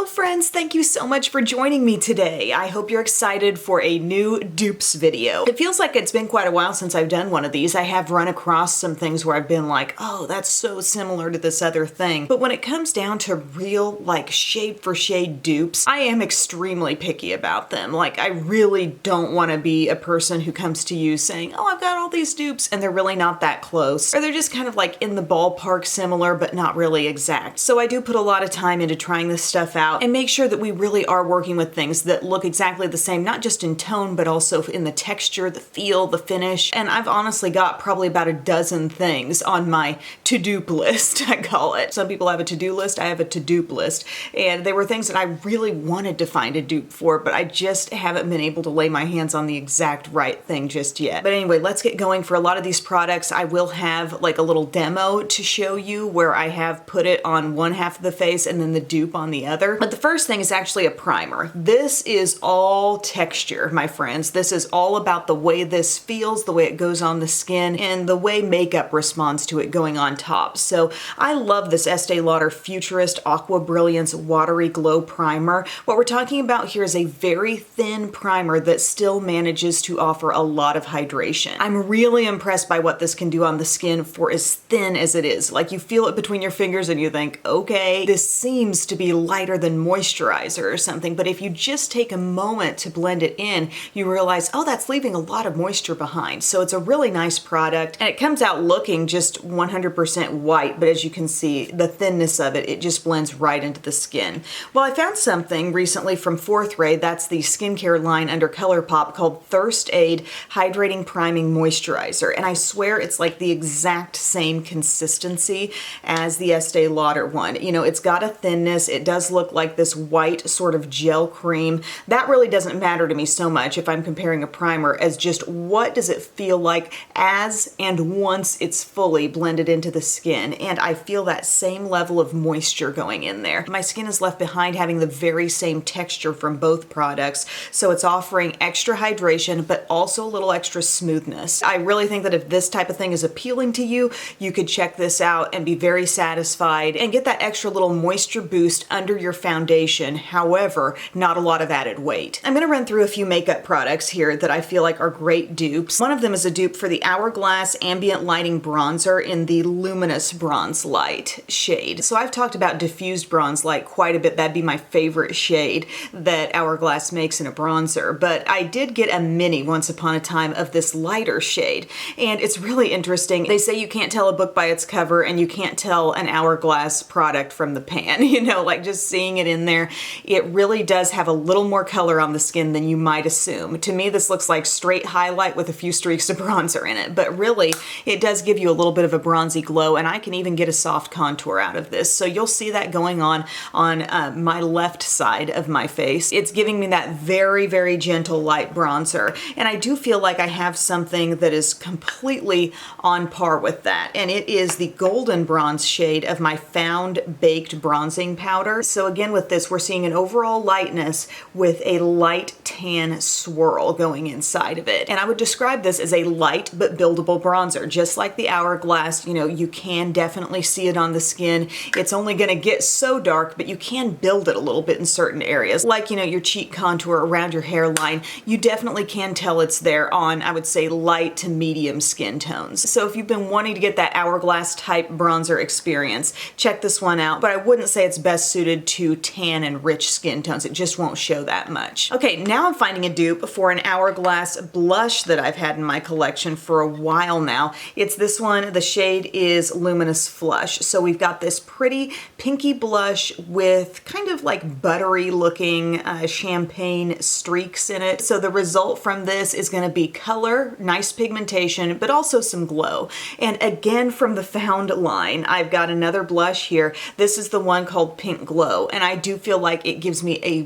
Hello friends, thank you so much for joining me today. I hope you're excited for a new dupes video. It feels like it's been quite a while since I've done one of these. I have run across some things where I've been like, oh, that's so similar to this other thing. But when it comes down to real, like, shade for shade dupes, I am extremely picky about them. Like, I really don't want to be a person who comes to you saying, oh, I've got all these dupes, and they're really not that close. Or they're just kind of like in the ballpark similar, but not really exact. So I do put a lot of time into trying this stuff out and make sure that we really are working with things that look exactly the same, not just in tone, but also in the texture, the feel, the finish. And I've honestly got probably about a dozen things on my to-dupe list, I call it. Some people have a to-do list, I have a to-dupe list. And they were things that I really wanted to find a dupe for, but I just haven't been able to lay my hands on the exact right thing just yet. But anyway, let's get going. For a lot of these products, I will have like a little demo to show you where I have put it on one half of the face and then the dupe on the other. But the first thing is actually a primer. This is all texture, my friends. This is all about the way this feels, the way it goes on the skin, and the way makeup responds to it going on top. So I love this Estee Lauder Futurist Aqua Brilliance Watery Glow Primer. What we're talking about here is a very thin primer that still manages to offer a lot of hydration. I'm really impressed by what this can do on the skin for as thin as it is. Like, you feel it between your fingers and you think, okay, this seems to be lighter than moisturizer or something, but if you just take a moment to blend it in, you realize, oh, that's leaving a lot of moisture behind. So it's a really nice product, and it comes out looking just 100% white, but as you can see, the thinness of it, it just blends right into the skin. Well, I found something recently from Fourth Ray, that's the skincare line under ColourPop, called Thirst Aid Hydrating Priming Moisturizer, and I swear it's like the exact same consistency as the Estee Lauder one. You know, it's got a thinness, it does look like this white sort of gel cream. That really doesn't matter to me so much if I'm comparing a primer as just what does it feel like as and once it's fully blended into the skin, and I feel that same level of moisture going in there. My skin is left behind having the very same texture from both products, so it's offering extra hydration but also a little extra smoothness. I really think that if this type of thing is appealing to you, you could check this out and be very satisfied and get that extra little moisture boost under your foundation. However, not a lot of added weight. I'm going to run through a few makeup products here that I feel like are great dupes. One of them is a dupe for the Hourglass Ambient Lighting Bronzer in the Luminous Bronze Light shade. So I've talked about diffused bronze light quite a bit. That'd be my favorite shade that Hourglass makes in a bronzer, but I did get a mini once upon a time of this lighter shade, and it's really interesting. They say you can't tell a book by its cover, and you can't tell an Hourglass product from the pan. You know, like just seeing it in there, it really does have a little more color on the skin than you might assume. To me, this looks like straight highlight with a few streaks of bronzer in it, but really it does give you a little bit of a bronzy glow, and I can even get a soft contour out of this. So you'll see that going on my left side of my face. It's giving me that very, very gentle light bronzer, and I do feel like I have something that is completely on par with that, and it is the golden bronze shade of my Found Baked Bronzing Powder. So again, with this, we're seeing an overall lightness with a light tan swirl going inside of it. And I would describe this as a light but buildable bronzer. Just like the Hourglass, you know, you can definitely see it on the skin. It's only gonna get so dark, but you can build it a little bit in certain areas. Like, you know, your cheek contour around your hairline, you definitely can tell it's there on, I would say, light to medium skin tones. So if you've been wanting to get that Hourglass type bronzer experience, check this one out, but I wouldn't say it's best suited to tan and rich skin tones. It just won't show that much. Okay, now I'm finding a dupe for an Hourglass blush that I've had in my collection for a while now. It's this one. The shade is Luminous Flush. So we've got this pretty pinky blush with kind of like buttery looking champagne streaks in it. So the result from this is going to be color, nice pigmentation, but also some glow. And again, from the Found line, I've got another blush here. This is the one called Pink Glow, and I do feel like it gives me a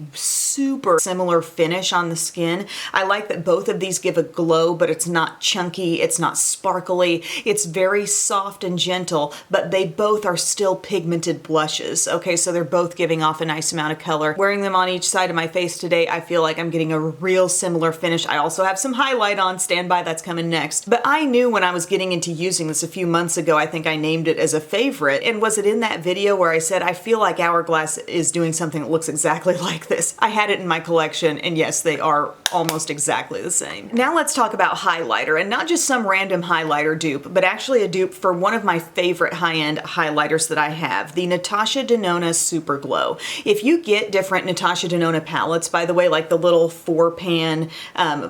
super similar finish on the skin. I like that both of these give a glow, but it's not chunky, it's not sparkly, it's very soft and gentle, but they both are still pigmented blushes. Okay, so they're both giving off a nice amount of color. Wearing them on each side of my face today, I feel like I'm getting a real similar finish. I also have some highlight on, stand by, that's coming next. But I knew when I was getting into using this a few months ago, I think I named it as a favorite. And was it in that video where I said, I feel like Hourglass is doing something that looks exactly like this? I had it in my collection, and yes, they are almost exactly the same. Now let's talk about highlighter, and not just some random highlighter dupe, but actually a dupe for one of my favorite high-end highlighters that I have, the Natasha Denona Super Glow. If you get different Natasha Denona palettes, by the way, like the little 4-pan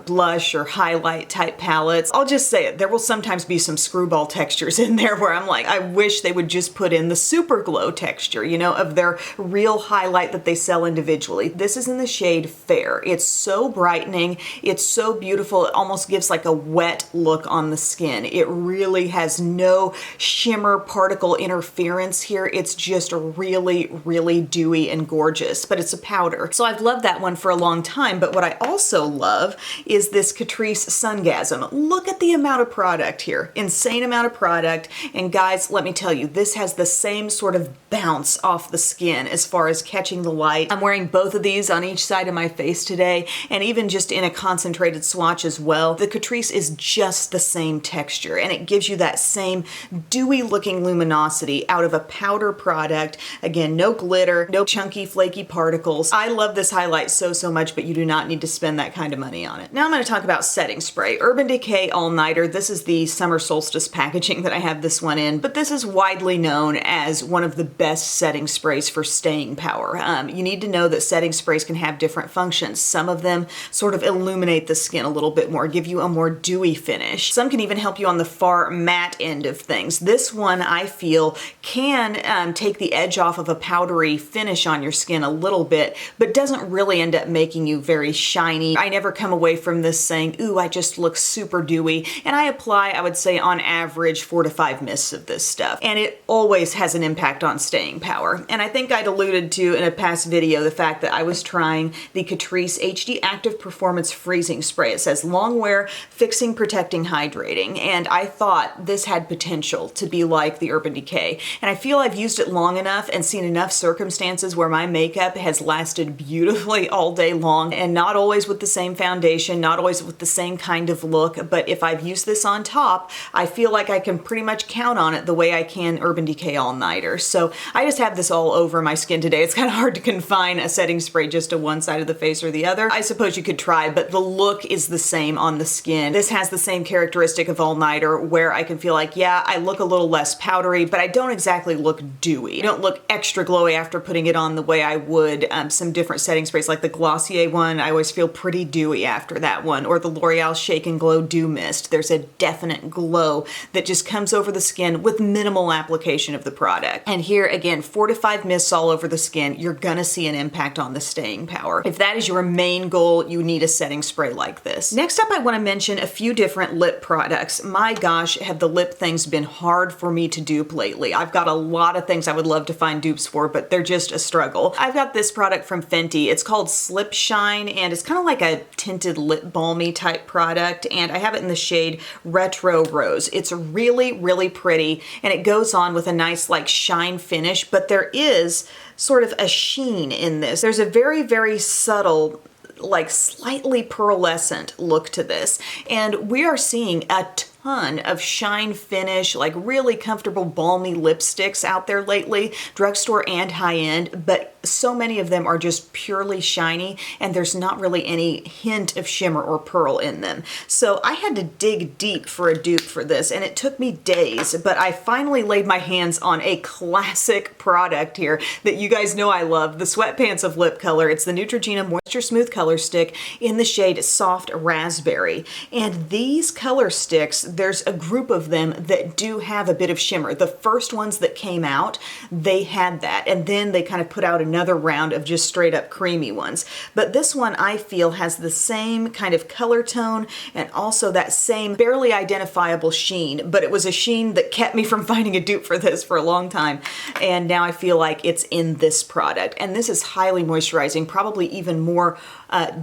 blush or highlight type palettes, I'll just say it, there will sometimes be some screwball textures in there where I'm like, I wish they would just put in the Super Glow texture, you know, of their real highlight that they sell individually. This is in the shade Fair. It's so brightening, it's so beautiful, it almost gives like a wet look on the skin. It really has no shimmer particle interference here. It's just really, really dewy and gorgeous, but it's a powder. So I've loved that one for a long time, but what I also love is this Catrice Sungasm. Look at the amount of product here. Insane amount of product, and guys, let me tell you, this has the same sort of bounce off the skin as far as catching the light. I'm wearing both of these on each side of my face today, and even just in a concentrated swatch as well. The Catrice is just the same texture, and it gives you that same dewy looking luminosity out of a powder product. Again, no glitter, no chunky flaky particles. I love this highlight so much, but you do not need to spend that kind of money on it. Now I'm going to talk about setting spray. Urban Decay All Nighter. This is the summer solstice packaging that I have this one in, but this is widely known as one of the best setting sprays for staying power. You need to know that setting sprays can have different functions. Some of them sort of illuminate the skin a little bit more, give you a more dewy finish. Some can even help you on the far matte end of things. This one, I feel, can take the edge off of a powdery finish on your skin a little bit, but doesn't really end up making you very shiny. I never come away from this saying, ooh, I just look super dewy. And I apply, I would say, on average 4 to 5 mists of this stuff. And it always has an impact on staying power. And I think I'd alluded to in a past video the fact that I was trying the Catrice HD Active Performance Freezing Spray. It says long wear, fixing, protecting, hydrating. And I thought this had potential to be like the Urban Decay. And I feel I've used it long enough and seen enough circumstances where my makeup has lasted beautifully all day long, and not always with the same foundation, not always with the same kind of look, but if I've used this on top, I feel like I can pretty much count on it the way I can Urban Decay All Nighter. So I just have this all over my skin today. It's kind of hard to confine a setting spray just to one side of the face or the other. I suppose you could try, but the look is the same on the skin. This has the same characteristic of All Nighter where I can feel like, yeah, I look a little less powdery, but I don't exactly look dewy. I don't look extra glowy after putting it on the way I would some different setting sprays, like the Glossier one. I always feel pretty dewy after that one, or the L'Oreal Shake and Glow Dew Mist. There's a definite glow that just comes over the skin with minimal application of the product. And here again, 4 to 5 mists all over the skin, you're gonna see an impact on the staying power. If that is your main goal, you need a setting spray like this. Next up, I want to mention a few different lip products. My gosh, have the lip things been hard for me to dupe lately. I've got a lot of things I would love to find dupes for, but they're just a struggle. I've got this product from Fenty. It's called Slip Shine, and it's kind of like a tinted lip balmy type product, and I have it in the shade Retro Rose. It's really, really pretty, and it goes on with a nice like shine finish, but there is sort of a sheen in this. There's a very, very subtle, like slightly pearlescent look to this, and we are seeing a ton of shine finish, like really comfortable balmy lipsticks out there lately, drugstore and high-end, but so many of them are just purely shiny and there's not really any hint of shimmer or pearl in them. So I had to dig deep for a dupe for this, and it took me days, but I finally laid my hands on a classic product here that you guys know I love, the Sweatpants of Lip Color. It's the Neutrogena Moisture Smooth Color Stick in the shade Soft Raspberry. And these color sticks, there's a group of them that do have a bit of shimmer. The first ones that came out, they had that, and then they kind of put out another round of just straight up creamy ones. But this one I feel has the same kind of color tone and also that same barely identifiable sheen, but it was a sheen that kept me from finding a dupe for this for a long time, and now I feel like it's in this product. And this is highly moisturizing, probably even more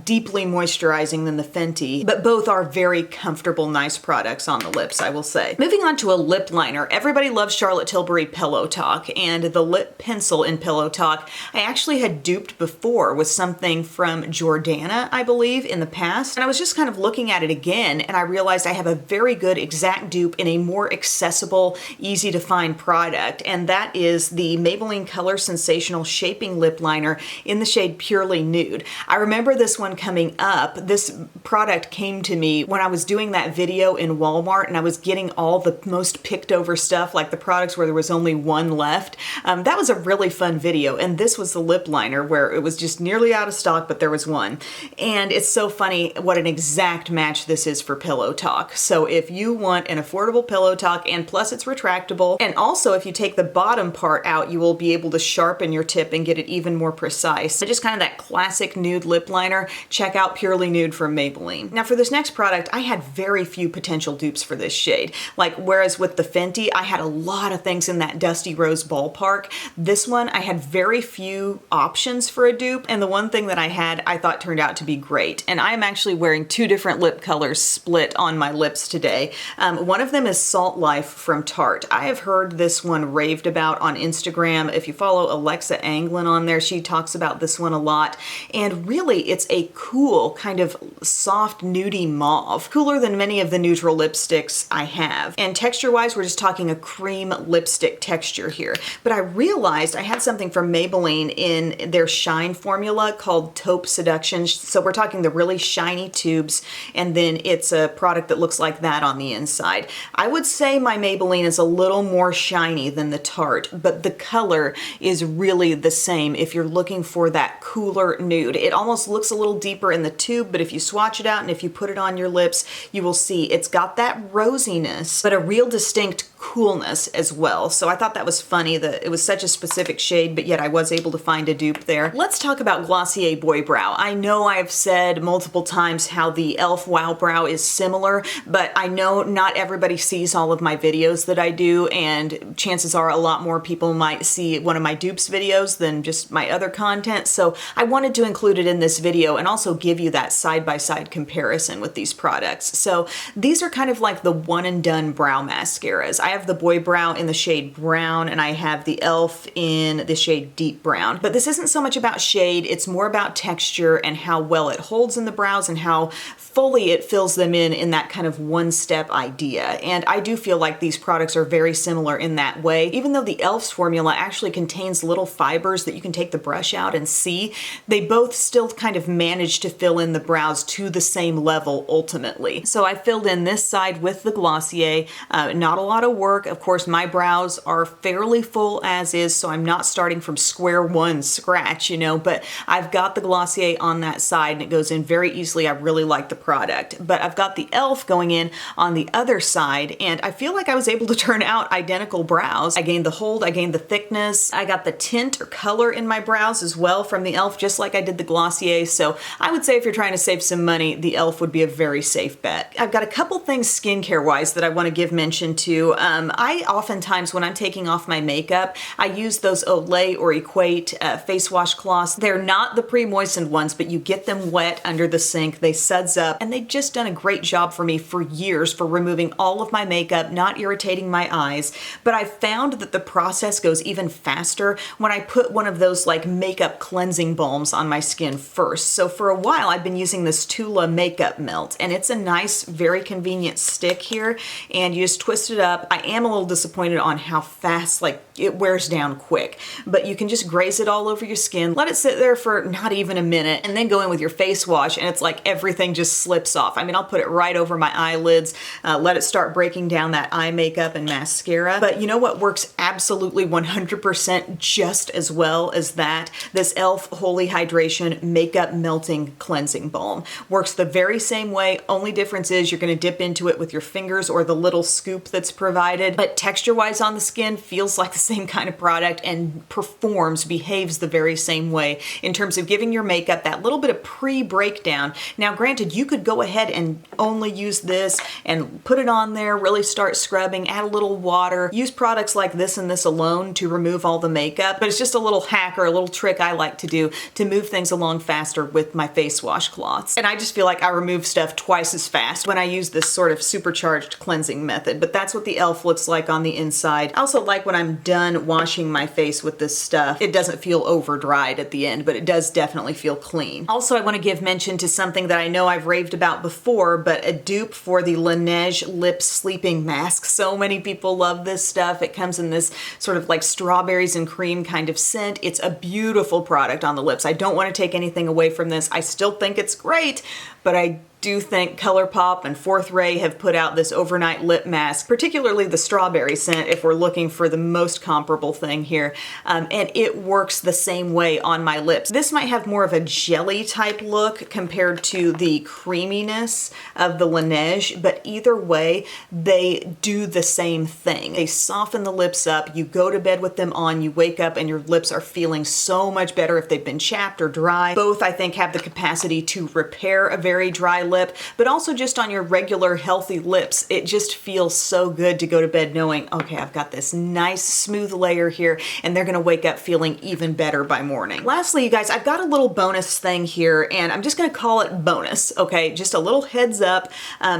deeply moisturizing than the Fenty, but both are very comfortable, nice products on the lips, I will say. Moving on to a lip liner. Everybody loves Charlotte Tilbury Pillow Talk, and the lip pencil in Pillow Talk I actually had duped before with something from Jordana, I believe, in the past. And I was just kind of looking at it again, and I realized I have a very good exact dupe in a more accessible, easy to find product, and that is the Maybelline Color Sensational Shaping Lip Liner in the shade Purely Nude. I remember this one coming up. This product came to me when I was doing that video in Walmart, and I was getting all the most picked over stuff, like the products where there was only one left. That was a really fun video, and this was the lip liner where it was just nearly out of stock, but there was one. And it's so funny what an exact match this is for Pillow Talk. So if you want an affordable Pillow Talk, and plus it's retractable, and also if you take the bottom part out, you will be able to sharpen your tip and get it even more precise. So just kind of that classic nude lip liner. Check out Purely Nude from Maybelline. Now for this next product, I had very few potential dupes for this shade. Like, whereas with the Fenty, I had a lot of things in that Dusty Rose ballpark. This one, I had very few options for a dupe, and the one thing that I had, I thought turned out to be great. And I'm actually wearing two different lip colors split on my lips today. One of them is Salt Life from Tarte. I have heard this one raved about on Instagram. If you follow Alexa Anglin on there, she talks about this one a lot. And really, it's a cool kind of soft nudie mauve, cooler than many of the neutral lipsticks I have. And texture-wise, we're just talking a cream lipstick texture here. But I realized I had something from Maybelline in their Shine formula called Taupe Seduction. So we're talking the really shiny tubes, and then it's a product that looks like that on the inside. I would say my Maybelline is a little more shiny than the Tarte, but the color is really the same if you're looking for that cooler nude. It almost looks a little deeper in the tube, but if you swatch it out and if you put it on your lips, you will see it's got that rosiness, but a real distinct coolness as well. So I thought that was funny that it was such a specific shade, but yet I was able to find a dupe there. Let's talk about Glossier Boy Brow. I know I've said multiple times how the e.l.f. Wow Brow is similar, but I know not everybody sees all of my videos that I do, and chances are a lot more people might see one of my dupes videos than just my other content. So I wanted to include it in this video and also give you that side-by-side comparison with these products. So these are kind of like the one and done brow mascaras. I have the Boy Brow in the shade brown, and I have the e.l.f. in the shade deep brown. But this isn't so much about shade, it's more about texture and how well it holds in the brows and how fully it fills them in that kind of one-step idea. And I do feel like these products are very similar in that way. Even though the e.l.f.'s formula actually contains little fibers that you can take the brush out and see, they both still kind of manage to fill in the brows to the same level ultimately. So I filled in this side with the Glossier, not a lot of work. Of course, my brows are fairly full as is, so I'm not starting from square one scratch, you know, but I've got the Glossier on that side and it goes in very easily. I really like the product. But I've got the e.l.f. going in on the other side, and I feel like I was able to turn out identical brows. I gained the hold, I gained the thickness, I got the tint or color in my brows as well from the e.l.f. just like I did the Glossier. So I would say if you're trying to save some money, the e.l.f. would be a very safe bet. I've got a couple things skincare wise that I want to give mention to. I oftentimes, when I'm taking off my makeup, I use those Olay or Equate face wash cloths. They're not the pre-moistened ones, but you get them wet under the sink, they suds up, and they've just done a great job for me for years for removing all of my makeup, not irritating my eyes. But I've found that the process goes even faster when I put one of those like makeup cleansing balms on my skin first. So for a while I've been using this Tula makeup melt, and it's a nice, very convenient stick here, and you just twist it up. I am a little disappointed on how fast, like, it wears down quick. But you can just graze it all over your skin, let it sit there for not even a minute, and then go in with your face wash, and it's like everything just slips off. I mean, I'll put it right over my eyelids, let it start breaking down that eye makeup and mascara. But you know what works absolutely 100% just as well as that? This e.l.f. Holy Hydration Makeup Melting Cleansing Balm. Works the very same way, only difference is you're gonna dip into it with your fingers or the little scoop that's provided, but texture-wise on the skin feels like the same kind of product and performs, behaves the very same way in terms of giving your makeup that little bit of pre-breakdown. Now granted, you could go ahead and only use this and put it on there, really start scrubbing, add a little water, use products like this and this alone to remove all the makeup, but it's just a little hack or a little trick I like to do to move things along faster with my face wash cloths. And I just feel like I remove stuff twice as fast when I use this sort of supercharged cleansing method, but that's what the e.l.f. looks like on the inside. I also like when I'm done washing my face with this stuff, it doesn't feel over dried at the end, but it does definitely feel clean. Also, I want to give mention to something that I know I've raved about before, but a dupe for the Laneige Lip Sleeping Mask. So many people love this stuff. It comes in this sort of like strawberries and cream kind of scent. It's a beautiful product on the lips. I don't want to take anything away from this. I still think it's great, but I do think ColourPop and Fourth Ray have put out this overnight lip mask, particularly the strawberry scent if we're looking for the most comparable thing here, and it works the same way on my lips. This might have more of a jelly type look compared to the creaminess of the Laneige, but either way, they do the same thing. They soften the lips up, you go to bed with them on, you wake up and your lips are feeling so much better if they've been chapped or dry. Both, I think, have the capacity to repair a very dry lip, but also just on your regular healthy lips, it just feels so good to go to bed knowing, okay, I've got this nice smooth layer here, and they're gonna wake up feeling even better by morning. Lastly, you guys, I've got a little bonus thing here, and I'm just gonna call it bonus, okay? Just a little heads up,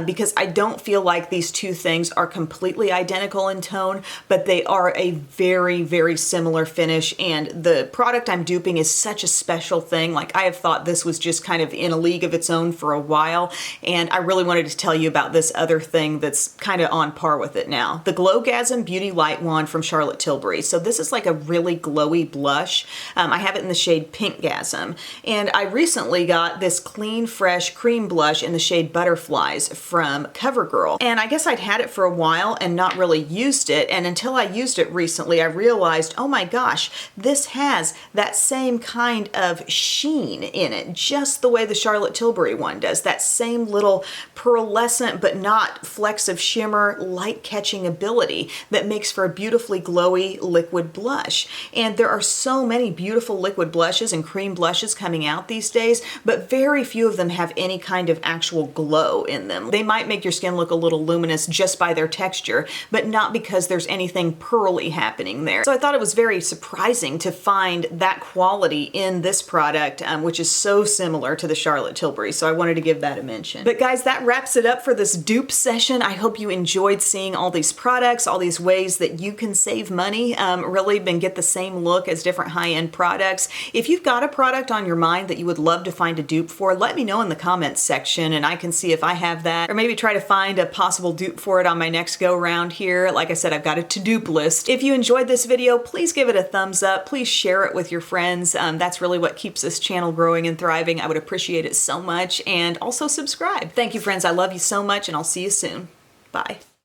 because I don't feel like these two things are completely identical in tone, but they are a very, very similar finish, and the product I'm duping is such a special thing. Like, I have thought this was just kind of in a league of its own for a while, and I really wanted to tell you about this other thing that's kind of on par with it now. The Glowgasm Beauty Light Wand from Charlotte Tilbury. So this is like a really glowy blush. I have it in the shade Pinkgasm, and I recently got this clean, fresh cream blush in the shade Butterflies from CoverGirl, and I guess I'd had it for a while and not really used it, and until I used it recently, I realized, oh my gosh, this has that same kind of sheen in it, just the way the Charlotte Tilbury one does. That same little pearlescent but not flecks of shimmer, light catching ability that makes for a beautifully glowy liquid blush. And there are so many beautiful liquid blushes and cream blushes coming out these days, but very few of them have any kind of actual glow in them. They might make your skin look a little luminous just by their texture, but not because there's anything pearly happening there. So I thought it was very surprising to find that quality in this product, which is so similar to the Charlotte Tilbury. So I wanted to give that a mention. But guys, that wraps it up for this dupe session. I hope you enjoyed seeing all these products, all these ways that you can save money, really and get the same look as different high-end products. If you've got a product on your mind that you would love to find a dupe for, let me know in the comments section and I can see if I have that, or maybe try to find a possible dupe for it on my next go round here. Like I said, I've got a to-dupe list. If you enjoyed this video, please give it a thumbs up. Please share it with your friends. That's really what keeps this channel growing and thriving. I would appreciate it so much. And also subscribe. Thank you, friends. I love you so much, and I'll see you soon. Bye.